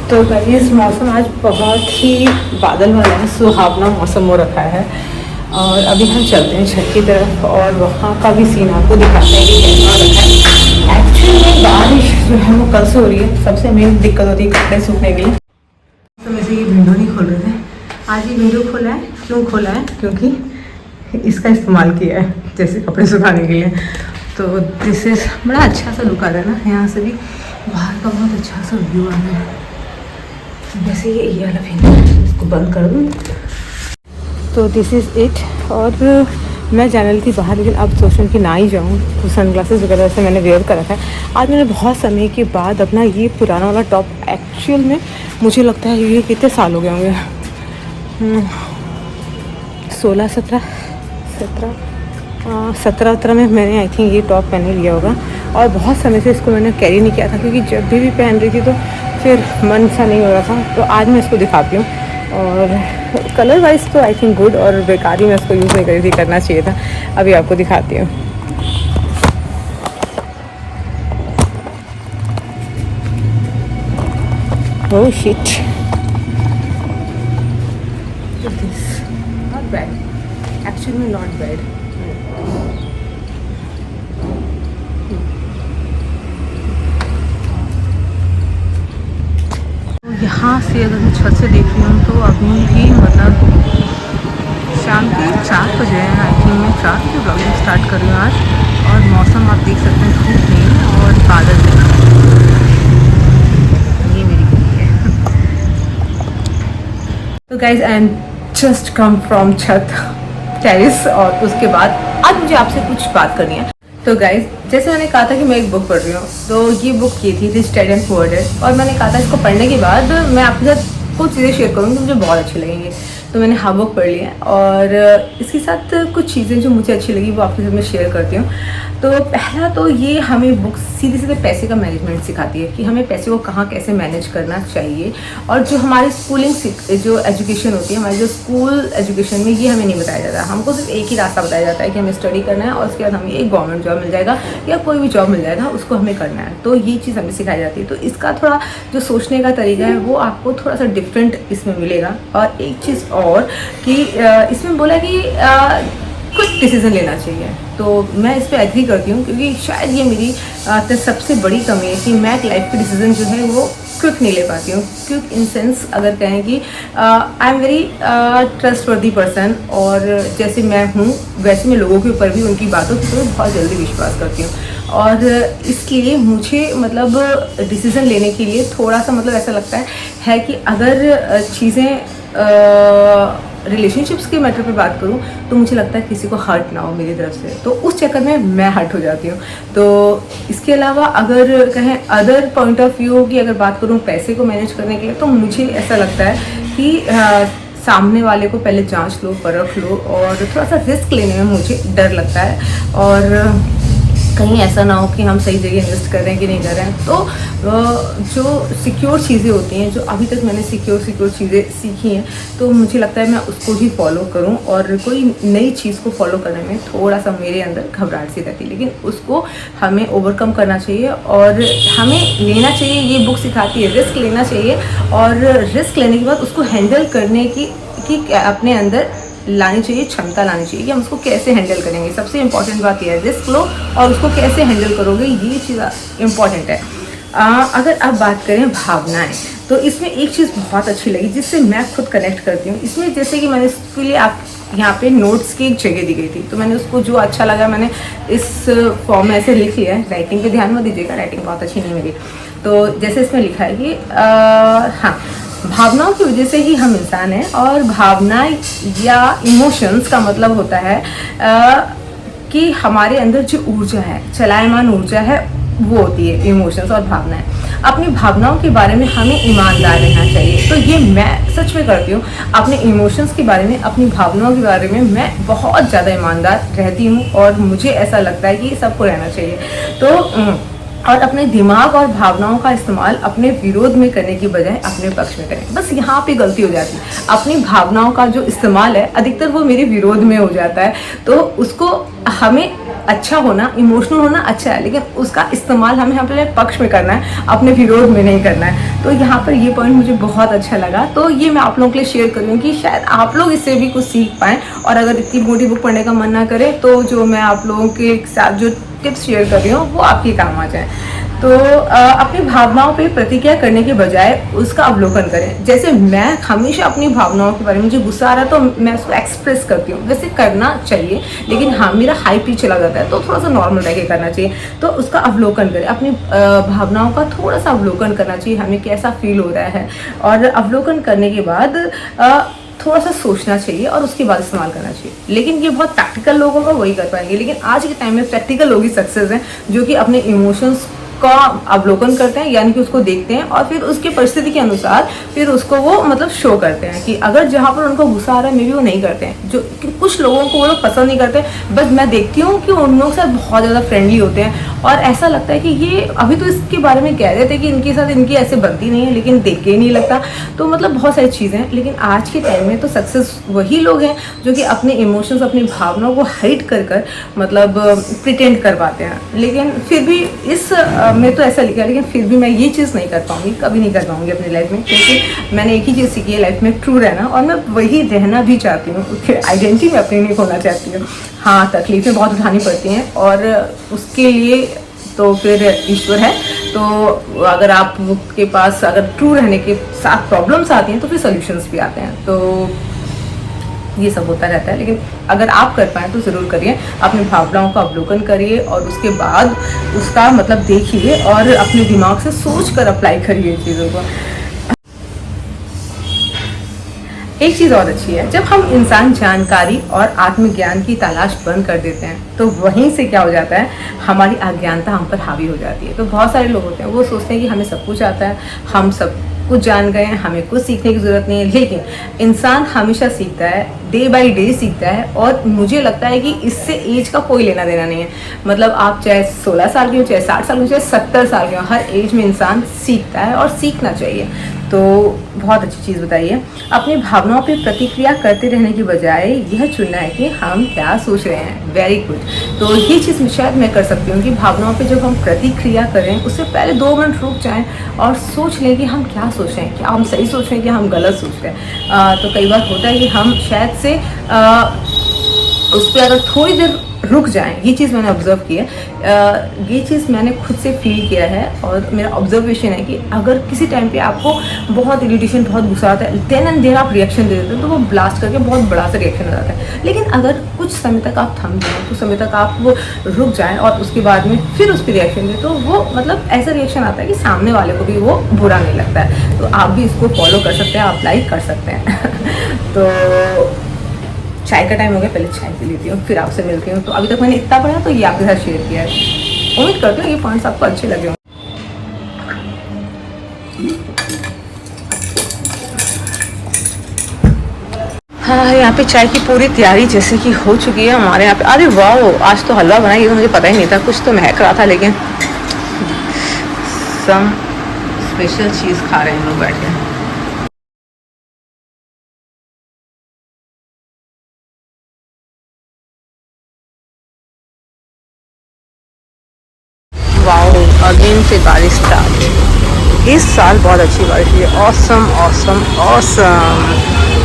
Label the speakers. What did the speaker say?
Speaker 1: तो गाइस मौसम आज बहुत ही बादल वाला है, सुहावना मौसम हो रखा है। और अभी हम चलते हैं छत की तरफ और वहाँ का भी सीन आपको दिखाते हैं कि कैसा हो रखा है। एक्चुअली में बारिश जो है वो कल से हो रही है, सबसे मेन दिक्कत होती है कपड़े सूखने के लिए। तो वैसे ये विंडो नहीं खोल रहे थे, आज ये विंडो खोला है। क्यों खोला है? क्योंकि इसका इस्तेमाल किया है जैसे कपड़े सुखाने के लिए। तो दिस इज़ बड़ा अच्छा सा लुक आ रहा है ना, यहाँ से भी बाहर का बहुत अच्छा सा व्यू आ रहा है। वैसे ये वाला फैन है, इसको बंद कर दूँ। तो दिस इज़ इट। और मैं जाने वाली थी बाहर, लेकिन अब सोच रही हूँ कि ना ही जाऊँ। तो सनग्लासेस वगैरह से मैंने वेयर करा था। आज मैंने बहुत समय के बाद अपना ये पुराना वाला टॉप, एक्चुअल में मुझे लगता है ये कितने साल हो गए होंगे, 17 में मैंने आई थिंक ये टॉप पहने लिया होगा। और बहुत समय से इसको मैंने कैरी नहीं किया था, क्योंकि जब भी पहन रही थी तो फिर मन सा नहीं हो रहा था। तो आज मैं इसको दिखाती हूँ। और कलर वाइज तो आई थिंक गुड, और बेकार ही मैं इसको यूज़ नहीं करी थी, करना चाहिए था। अभी आपको दिखाती हूँ। Oh shit, not bad, actually में नॉट बैड। यहाँ से अगर मैं छत से देख रही हूँ तो अभी भी मतलब शाम के 4 बजे हैं। आई थिंक मैं 4 बजे ब्लॉगिंग स्टार्ट कर रही हूँ आज। और मौसम आप देख सकते हैं, धूप नहीं और बादल नहीं। ये मेरी कुड़ी है। तो guys I am just come from छत टेरिस। और उसके बाद आज मुझे आपसे कुछ बात करनी है। तो गाइज जैसे मैंने कहा था कि मैं एक बुक पढ़ रही हूँ, तो ये बुक ये थी rich dad and poor dad. और मैंने कहा था इसको पढ़ने के बाद मैं आपके साथ कुछ चीज़ें शेयर करूँगी, मुझे बहुत अच्छी लगेंगी। तो मैंने हाँ बुक पढ़ ली है, और इसके साथ कुछ चीज़ें जो मुझे अच्छी लगी वो आपके साथ मैं शेयर करती हूँ। तो पहला तो ये हमें बुक सीधे सीधे पैसे का मैनेजमेंट सिखाती है कि हमें पैसे को कहाँ कैसे मैनेज करना चाहिए। और जो हमारी स्कूलिंग जो एजुकेशन होती है, हमारी जो स्कूल एजुकेशन में, ये हमें नहीं बताया जाता। हमको सिर्फ एक ही रास्ता बताया जाता है कि हमें स्टडी करना है और उसके बाद हमें एक गवर्नमेंट जॉब मिल जाएगा या कोई भी जॉब मिल जाएगा, उसको हमें करना है। तो ये चीज़ हमें सिखाई जाती है। तो इसका थोड़ा जो सोचने का तरीका है वो आपको थोड़ा सा डिफरेंट इसमें मिलेगा। और एक चीज़ और कि इसमें बोला कि कुछ डिसीज़न लेना चाहिए। तो मैं इस पर एग्री करती हूँ, क्योंकि शायद ये मेरी सबसे बड़ी कमी है कि मैं लाइफ के डिसीज़न जो है वो क्विक नहीं ले पाती हूँ। क्विक इन सेंस अगर कहें कि I am very trustworthy person, और जैसे मैं हूँ वैसे मैं लोगों के ऊपर भी उनकी बातों के ऊपर बहुत जल्दी विश्वास करती हूँ। और इसलिए मुझे मतलब डिसीज़न लेने के लिए थोड़ा सा मतलब ऐसा लगता है कि अगर चीज़ें रिलेशनशिप्स के मैटर पे बात करूं तो मुझे लगता है किसी को हर्ट ना हो मेरी तरफ से, तो उस चक्कर में मैं हर्ट हो जाती हूँ। तो इसके अलावा अगर कहें अदर पॉइंट ऑफ व्यू की अगर बात करूं पैसे को मैनेज करने के लिए, तो मुझे ऐसा लगता है कि सामने वाले को पहले जांच लो, परख लो, और थोड़ा सा रिस्क लेने में मुझे डर लगता है। और कहीं ऐसा ना हो कि हम सही जगह इन्वेस्ट कर रहे हैं कि नहीं कर रहे हैं। तो जो सिक्योर चीज़ें होती हैं, जो अभी तक मैंने सिक्योर चीज़ें सीखी हैं, तो मुझे लगता है मैं उसको ही फॉलो करूं। और कोई नई चीज़ को फॉलो करने में थोड़ा सा मेरे अंदर घबराहट सी रहती है, लेकिन उसको हमें ओवरकम करना चाहिए और हमें लेना चाहिए। ये बुक सिखाती है रिस्क लेना चाहिए, और रिस्क लेने के बाद उसको हैंडल करने की अपने अंदर लानी चाहिए, क्षमता लानी चाहिए कि हम उसको कैसे हैंडल करेंगे। सबसे इम्पॉर्टेंट बात यह है, रिस्क लो और उसको कैसे हैंडल करोगे, ये चीज़ इम्पॉर्टेंट है। अगर आप बात करें भावनाएं, तो इसमें एक चीज़ बहुत अच्छी लगी जिससे मैं खुद कनेक्ट करती हूँ। इसमें जैसे कि मैंने इसके लिए आप यहाँ पे नोट्स की एक जगह दी गई थी, तो मैंने उसको जो अच्छा लगा मैंने इस फॉर्म में ऐसे लिख लिया है। राइटिंग पे ध्यान मत दीजिएगा, राइटिंग बहुत अच्छी नहीं मेरी। तो जैसे इसमें लिखा है कि हाँ, भावनाओं की वजह से ही हम इंसान हैं, और भावनाएं या इमोशंस का मतलब होता है कि हमारे अंदर जो ऊर्जा है, चलायमान ऊर्जा है, वो होती है इमोशंस और भावनाएं। अपनी भावनाओं के बारे में हमें ईमानदार रहना चाहिए। तो ये मैं सच में करती हूँ। अपने इमोशंस के बारे में, अपनी भावनाओं के बारे में मैं बहुत ज़्यादा ईमानदार रहती हूँ, और मुझे ऐसा लगता है कि सबको रहना चाहिए। तो और अपने दिमाग और भावनाओं का इस्तेमाल अपने विरोध में करने की बजाय अपने पक्ष में करें। बस यहाँ पे गलती हो जाती है। अपनी भावनाओं का जो इस्तेमाल है अधिकतर वो मेरे विरोध में हो जाता है, तो उसको हमें अच्छा होना, इमोशनल होना अच्छा है, लेकिन उसका इस्तेमाल हमें अपने पक्ष में करना है, अपने विरोध में नहीं करना है। तो यहाँ पर ये पॉइंट मुझे बहुत अच्छा लगा, तो ये मैं आप लोगों के लिए शेयर करूँ कि शायद आप लोग इससे भी कुछ सीख पाएँ। और अगर इतनी मोटी बुक पढ़ने का मन ना करे तो जो मैं आप लोगों के साथ जो टिप्स शेयर कर रही हूँ वो आपके काम आ जाए। तो अपनी भावनाओं पे प्रतिक्रिया करने के बजाय उसका अवलोकन करें। जैसे मैं हमेशा अपनी भावनाओं के बारे में, मुझे गुस्सा आ रहा है तो मैं उसको एक्सप्रेस करती हूँ, वैसे करना चाहिए, लेकिन हाँ मेरा हाई पिच चला जाता है तो थोड़ा सा नॉर्मल रह के करना चाहिए। तो उसका अवलोकन करें, अपनी भावनाओं का थोड़ा सा अवलोकन करना चाहिए, हमें कैसा फील हो रहा है, और अवलोकन करने के बाद थोड़ा सा सोचना चाहिए और उसके बाद इस्तेमाल करना चाहिए। लेकिन ये बहुत प्रैक्टिकल लोगों का वही कर पाएंगे, लेकिन आज के टाइम में प्रैक्टिकल लोग ही सक्सेस हैं, जो कि अपने इमोशंस का अवलोकन करते हैं, यानी कि उसको देखते हैं और फिर उसके परिस्थिति के अनुसार फिर उसको वो मतलब शो करते हैं कि अगर जहाँ पर उनको गुस्सा आ रहा है मे भी वो नहीं करते हैं। जो कुछ लोगों को वो लोग पसंद नहीं करते, बस मैं देखती हूँ कि उन लोगों के साथ बहुत ज़्यादा फ्रेंडली होते हैं और ऐसा लगता है कि ये अभी तो इसके बारे में कह रहे थे कि इनके साथ इनकी ऐसे बनती नहीं है, लेकिन देख के ही नहीं लगता। तो मतलब बहुत सारी चीज़ें हैं, लेकिन आज के टाइम में तो सक्सेस वही लोग हैं जो कि अपने इमोशंस, अपनी भावनाओं को हाइड कर मतलब प्रिटेंड कर पाते हैं। लेकिन फिर भी इस में तो ऐसा लिखा है, लेकिन फिर भी मैं ये चीज़ नहीं कर पाऊंगी, कभी नहीं कर पाऊंगी अपनी लाइफ में, क्योंकि मैंने एक ही चीज़ सीखी है लाइफ में, ट्रू रहना, और मैं वही रहना भी चाहती हूँ। आइडेंटिटी में अपनी नहीं खोना चाहती हूँ। हाँ, तकलीफें बहुत उठानी पड़ती हैं और उसके लिए तो फिर ईश्वर है। तो अगर आपके पास अगर ट्रू रहने के साथ प्रॉब्लम्स आती हैं तो फिर सॉल्यूशंस भी आते हैं। तो ये सब होता रहता है, लेकिन अगर आप कर पाएँ तो ज़रूर करिए, अपनी भावनाओं का अवलोकन करिए और उसके बाद उसका मतलब देखिए और अपने दिमाग से सोच कर अप्लाई करिए चीज़ों को। एक चीज़ और अच्छी है, जब हम इंसान जानकारी और आत्मज्ञान की तलाश बंद कर देते हैं तो वहीं से क्या हो जाता है, हमारी अज्ञानता हम पर हावी हो जाती है। तो बहुत सारे लोग होते हैं वो सोचते हैं कि हमें सब कुछ आता है, हम सब कुछ जान गए हैं, हमें कुछ सीखने की ज़रूरत नहीं है। लेकिन इंसान हमेशा सीखता है, डे बाय डे सीखता है, और मुझे लगता है कि इससे एज का कोई लेना देना नहीं है। मतलब आप चाहे 16 साल के हो, चाहे 60 साल के हो, चाहे 70 साल के हो, हर एज में इंसान सीखता है और सीखना चाहिए। तो बहुत अच्छी चीज़ बताइए, अपनी भावनाओं पे प्रतिक्रिया करते रहने की बजाय यह चुनना है कि हम क्या सोच रहे हैं। Very good. तो ये चीज़ शायद मैं कर सकती हूँ कि भावनाओं पे जब हम प्रतिक्रिया करें उससे पहले 2 मिनट रुक जाएं और सोच लें कि हम क्या सोच रहे हैं, क्या हम सही सोच रहे हैं, क्या हम गलत सोच रहे हैं। तो कई बार होता है कि हम शायद से उस पर अगर थोड़ी देर रुक जाएं, ये चीज़ मैंने ऑब्जर्व की है, ये चीज़ मैंने खुद से फील किया है और मेरा ऑब्जर्वेशन है कि अगर किसी टाइम पे आपको बहुत इरिटेशन, बहुत गुस्सा आता है, देन एंड देर आप रिएक्शन दे देते हो तो वो ब्लास्ट करके बहुत बड़ा सा रिएक्शन आ जाता है। लेकिन अगर कुछ समय तक आप थम जाएँ, कुछ समय तक आप वो रुक जाएँ और उसके बाद में फिर उस पर रिएक्शन दें, तो वो मतलब ऐसा रिएक्शन आता है कि सामने वाले को भी वो बुरा नहीं लगता है। तो आप भी इसको फॉलो कर सकते हैं, अप्लाई कर सकते हैं। तो चाय का टाइम हो गया, पहले चाय पी लेती हूँ फिर आपसे मिलती हूँ। तो अभी तक मैंने इतना पढ़ा तो ये आपके साथ शेयर किया है, उम्मीद करती हूँ ये पॉइंट्स आपको अच्छे लगे होंगे। हाँ, यहाँ पे चाय की पूरी तैयारी जैसे कि हो चुकी है हमारे यहाँ पे। अरे वाह, आज तो हलवा बना, ये तो मुझे पता ही नहीं था, कुछ तो महक रहा था, लेकिन सम स्पेशल चीज़ खा रहे हैं हम लोग बैठ के। वाओ, अगेन से बारिश स्टार्ट। इस साल बहुत अच्छी बारिश हुई है। Awesome awesome awesome.